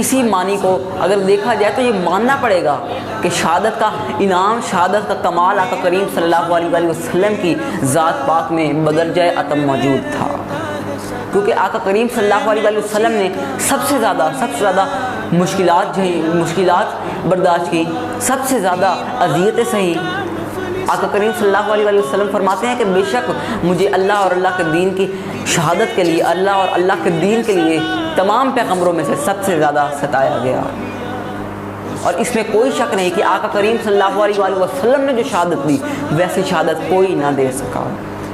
اسی معنی کو اگر دیکھا جائے تو یہ ماننا پڑے گا کہ شہادت کا انعام، شہادت کا کمال آقا کریم صلی اللہ علیہ وآلہ وسلم کی ذات پاک میں بدرجہ عتم موجود تھا، کیونکہ آقا کریم صلی اللہ علیہ وآلہ وسلم نے سب سے زیادہ مشکلات برداشت کی، سب سے زیادہ اذیتیں سہی۔ آقا کریم صلی اللہ علیہ وآلہ وسلم فرماتے ہیں کہ بے شک مجھے اللہ اور اللہ کے دین کی شہادت کے لیے، اللہ اور اللہ کے دین کے لیے تمام پیغمبروں میں سے سب سے زیادہ ستایا گیا، اور اس میں کوئی شک نہیں کہ آقا کریم صلی اللہ علیہ وآلہ وسلم نے جو شہادت دی ویسی شہادت کوئی نہ دے سکا،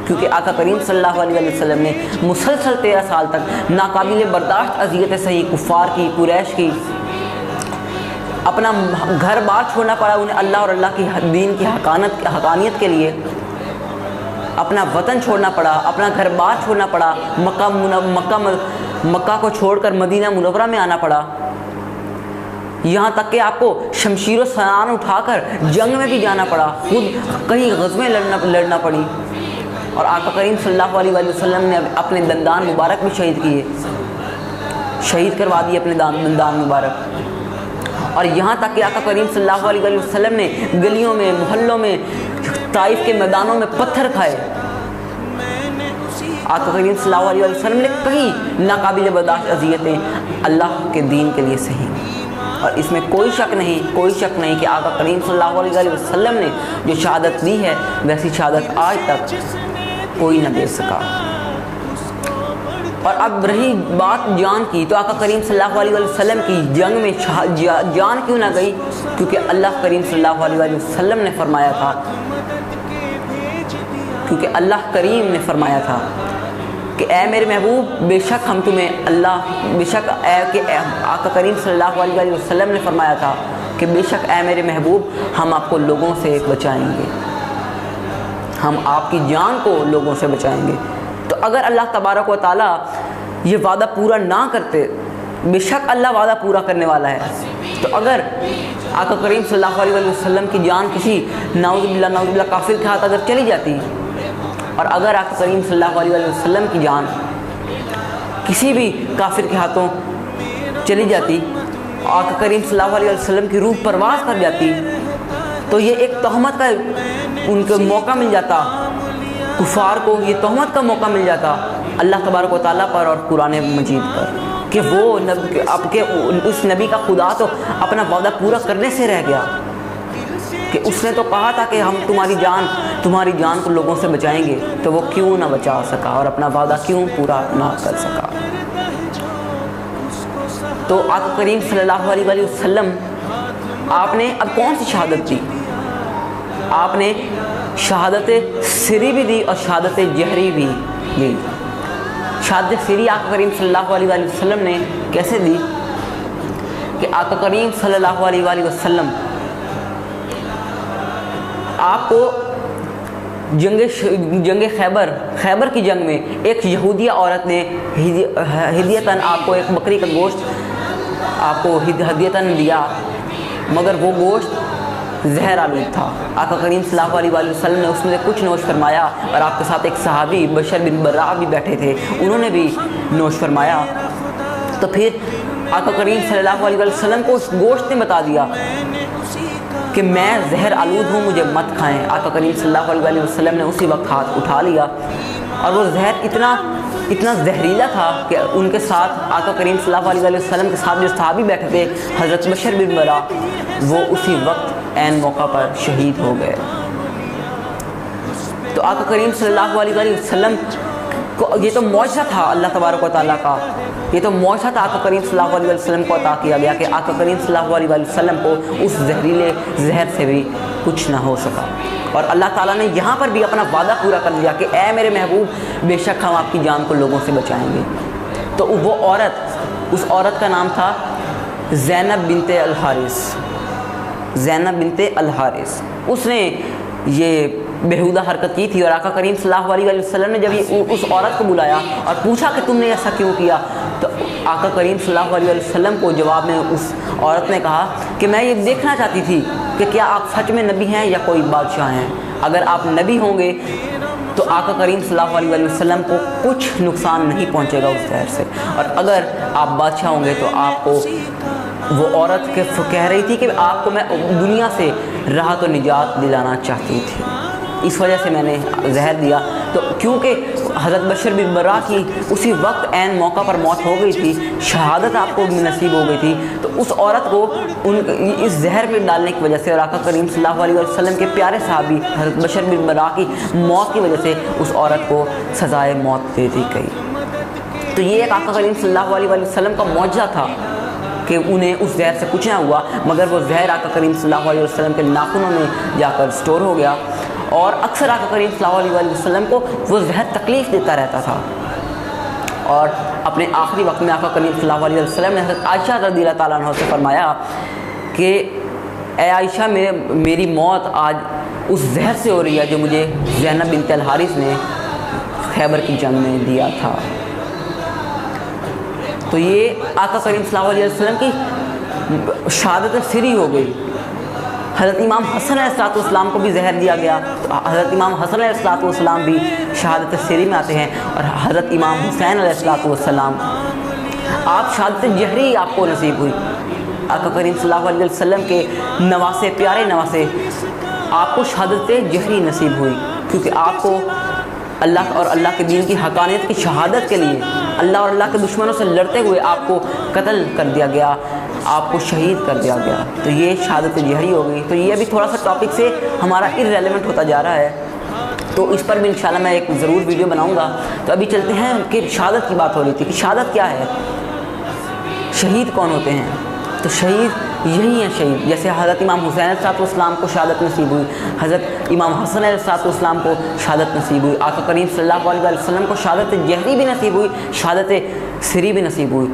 کیونکہ آقا کریم صلی اللہ علیہ وآلہ وسلم نے مسلسل 13 سال تک ناقابل برداشت اذیتیں سہی، کفار کی، قریش کی، اپنا گھر بار چھوڑنا پڑا انہیں اللہ اور اللہ کی دین کی حقانیت کے لیے، اپنا وطن چھوڑنا پڑا، اپنا گھر بار چھوڑنا پڑا، مکہ کو چھوڑ کر مدینہ منورہ میں آنا پڑا، یہاں تک کہ آپ کو شمشیر و سنان اٹھا کر جنگ میں بھی جانا پڑا، خود کہیں غزویں لڑنا پڑی، اور آقا کریم صلی اللہ علیہ وآلہ وسلم نے اپنے دندان مبارک بھی شہید کروا دیے اپنے دندان مبارک، اور یہاں تک کہ آقا کریم صلی اللہ علیہ وآلہ وسلم نے گلیوں میں، محلوں میں، طائف کے میدانوں میں پتھر کھائے۔ آقا کریم صلی اللہ علیہ وآلہ وسلم نے کئی ناقابل برداشت اذیتیں اللہ کے دین کے لیے سہی، اور اس میں کوئی شک نہیں کہ آقا کریم صلی اللہ علیہ وآلہ وسلم نے جو شہادت دی ہے ویسی شہادت آج تک کوئی نہ دے سکا۔ اور اب رہی بات جان کی، تو آقا کریم صلی اللہ علیہ وآلہ وسلم کی جنگ میں جان کیوں نہ گئی؟ کیونکہ اللہ کریم صلی اللہ علیہ وآلہ وسلم نے فرمایا تھا، کیونکہ اللہ کریم نے فرمایا تھا کہ اے میرے محبوب، بے شک ہم تمہیں آقا کریم صلی اللہ علیہ وآلہ وسلم نے فرمایا تھا کہ بے شک اے میرے محبوب، ہم آپ کو لوگوں سے بچائیں گے، ہم آپ کی جان کو لوگوں سے بچائیں گے۔ تو اگر اللہ تبارک و تعالیٰ یہ وعدہ پورا نہ کرتے، بے شک اللہ وعدہ پورا کرنے والا ہے، تو اگر آقا کریم صلی اللہ علیہ وآلہ وسلم کی جان کسی نعوذ باللہ کافر کے ہاتھ اگر چلی جاتی، اور اگر آقا کریم صلی اللہ علیہ وآلہ وسلم کی جان کسی بھی کافر کے ہاتھوں چلی جاتی، آقا کریم صلی اللہ علیہ وسلم کی روح پرواز کر جاتی، تو یہ ایک تہمت کا ان کو موقع مل جاتا، کفار کو یہ تہمت کا موقع مل جاتا اللہ تبارک و تعالیٰ پر اور قرآن مجید پر، کہ وہ اس نبی کا خدا تو اپنا وعدہ پورا کرنے سے رہ گیا، کہ اس نے تو کہا تھا کہ ہم تمہاری جان کو لوگوں سے بچائیں گے، تو وہ کیوں نہ بچا سکا اور اپنا وعدہ کیوں پورا نہ کر سکا۔ تو آقا کریم صلی اللہ علیہ وآلہ وسلم آپ نے اب کون سی شہادت دی؟ آپ نے شہادت سری بھی دی اور شہادت جہری بھی دی۔ شہادت سری آقا کریم صلی اللہ علیہ وآلہ وسلم نے کیسے دی کہ آقا کریم صلی اللہ علیہ وآلہ وسلم آپ کو جنگ خیبر کی جنگ میں ایک یہودیہ عورت نے ہدیتاً آپ کو ایک بکری کا گوشت آپ کو ہدیتاً دیا، مگر وہ گوشت زہر آلود تھا۔ آقا کریم صلی اللہ علیہ وآلہ وسلم نے اس میں سے کچھ نوش فرمایا، اور آپ کے ساتھ ایک صحابی بشر بن براء بھی بیٹھے تھے، انہوں نے بھی نوش فرمایا۔ تو پھر آقا کریم صلی اللہ علیہ وآلہ وسلم کو اس گوشت نے بتا دیا کہ میں زہر آلود ہوں، مجھے مت کھائیں۔ آقا کریم صلی اللہ علیہ وآلہ وسلم نے اسی وقت ہاتھ اٹھا لیا، اور وہ زہر اتنا زہریلا تھا کہ ان کے ساتھ آقا کریم صلی اللہ علیہ وآلہ وسلم کے ساتھ جو صحابی بیٹھے تھے حضرت بشر بن براء، وہ اسی وقت عین موقع پر شہید ہو گئے۔ تو آقا کریم صلی اللہ علیہ وآلہ وسلم کو یہ تو معجزہ تھا اللہ تبارک و تعالیٰ کا، یہ تو معجزہ تھا آقا کریم صلی اللہ علیہ وسلم کو عطا کیا گیا کہ آقا کریم صلی اللہ علیہ وسلم کو اس زہریلے زہر سے بھی کچھ نہ ہو سکا، اور اللہ تعالیٰ نے یہاں پر بھی اپنا وعدہ پورا کر دیا کہ اے میرے محبوب، بے شک ہم آپ کی جان کو لوگوں سے بچائیں گے۔ تو وہ عورت، اس عورت کا نام تھا زینب بنت الحارث، اس نے یہ بےہودہ حرکت کی تھی، اور آقا کریم صلی اللہ علیہ وسلم نے جب اس عورت کو بلایا اور پوچھا کہ تم نے ایسا کیوں کیا، تو آقا کریم صلی اللہ علیہ وسلم کو جواب میں اس عورت نے کہا کہ میں یہ دیکھنا چاہتی تھی کہ کیا آپ سچ میں نبی ہیں یا کوئی بادشاہ ہیں، اگر آپ نبی ہوں گے تو آقا کریم صلی اللہ علیہ وسلم کو کچھ نقصان نہیں پہنچے گا اس زہر سے، اور اگر آپ بادشاہ ہوں گے تو آپ کو وہ عورت کہہ رہی تھی کہ آپ کو میں دنیا سے راحت و نجات دلانا چاہتی تھی، اس وجہ سے میں نے زہر دیا۔ تو کیونکہ حضرت بشر بن برا کی اسی وقت عین موقع پر موت ہو گئی تھی، شہادت آپ کو نصیب ہو گئی تھی، تو اس عورت کو اس زہر میں ڈالنے کی وجہ سے اور آقا کریم صلی اللہ علیہ وسلم کے پیارے صحابی حضرت بشر بن برا کی موت کی وجہ سے اس عورت کو سزائے موت دے دی گئی۔ تو یہ ایک آقا کریم صلی اللہ علیہ وسلم کا معجزہ تھا کہ انہیں اس زہر سے کچھ نہ ہوا، مگر وہ زہر آقا کریم صلی اللہ علیہ وسلم کے ناخنوں میں جا کر سٹور ہو گیا، اور اکثر آقا کریم صلی اللہ علیہ وسلم کو وہ زہر تکلیف دیتا رہتا تھا۔ اور اپنے آخری وقت میں آقا کریم صلی اللہ علیہ وسلم نے حضرت عائشہ رضی اللہ تعالیٰ عنہ سے فرمایا کہ اے عائشہ، میری موت آج اس زہر سے ہو رہی ہے جو مجھے زینب بنت الحارث نے خیبر کی جنگ میں دیا تھا۔ تو یہ آقا کریم صلی اللہ علیہ وسلم کی شہادت سری ہو گئی۔ حضرت امام حسن علیہ السلام کو بھی زہر دیا گیا، حضرت امام حسن علیہ السلام بھی شہادت سری میں آتے ہیں، اور حضرت امام حسین علیہ السلام آپ شہادت جہری آپ کو نصیب ہوئی۔ آقا کریم صلی اللہ علیہ وسلم کے نواسے، پیارے نواسے، آپ کو شہادت جہری نصیب ہوئی، کیونکہ آپ کو اللہ اور اللہ کے دین کی حقانیت کی شہادت کے لیے اللہ اور اللہ کے دشمنوں سے لڑتے ہوئے آپ کو قتل کر دیا گیا، آپ کو شہید کر دیا گیا۔ تو یہ شہادت جہری ہو گئی۔ تو یہ بھی تھوڑا سا ٹاپک سے ہمارا irrelevant ہوتا جا رہا ہے، تو اس پر بھی انشاءاللہ میں ایک ضرور ویڈیو بناؤں گا۔ تو ابھی چلتے ہیں کہ شہادت کی بات ہو رہی تھی کہ شہادت کیا ہے، شہید کون ہوتے ہیں؟ تو شہید یہی ہیں شہید، جیسے حضرت امام حسین علیہ السلام کو شہادت نصیب ہوئی، حضرت امام حسن علیہ السلام کو شہادت نصیب ہوئی، آقا کریم صلی اللہ علیہ وسلم کو شہادت جہری بھی نصیب ہوئی، شہادت سری بھی نصیب ہوئی۔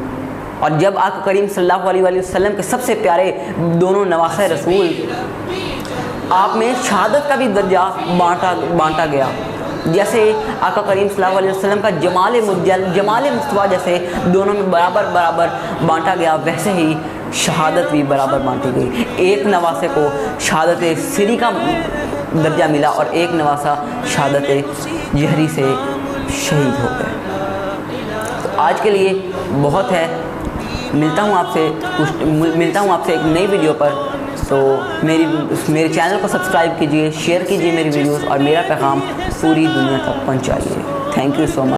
اور جب آقا کریم صلی اللہ علیہ وسلم کے سب سے پیارے دونوں نواسۂ رسول آپ میں شہادت کا بھی درجہ بانٹا گیا، جیسے آقا کریم صلی اللہ علیہ وسلم کا جمال مصطفیٰ جیسے دونوں میں برابر بانٹا گیا، ویسے ہی شہادت بھی برابر بانٹی گئی۔ ایک نواسے کو شہادت سری کا درجہ ملا اور ایک نواسہ شہادت جہری سے شہید ہو گئے۔ تو آج کے لیے بہت ہے، ملتا ہوں آپ سے ایک نئی ویڈیو پر۔ تو میرے چینل کو سبسکرائب کیجئے، شیئر کیجئے میری ویڈیوز، اور میرا پیغام پوری دنیا تک پہنچائیے۔ Thank you so much.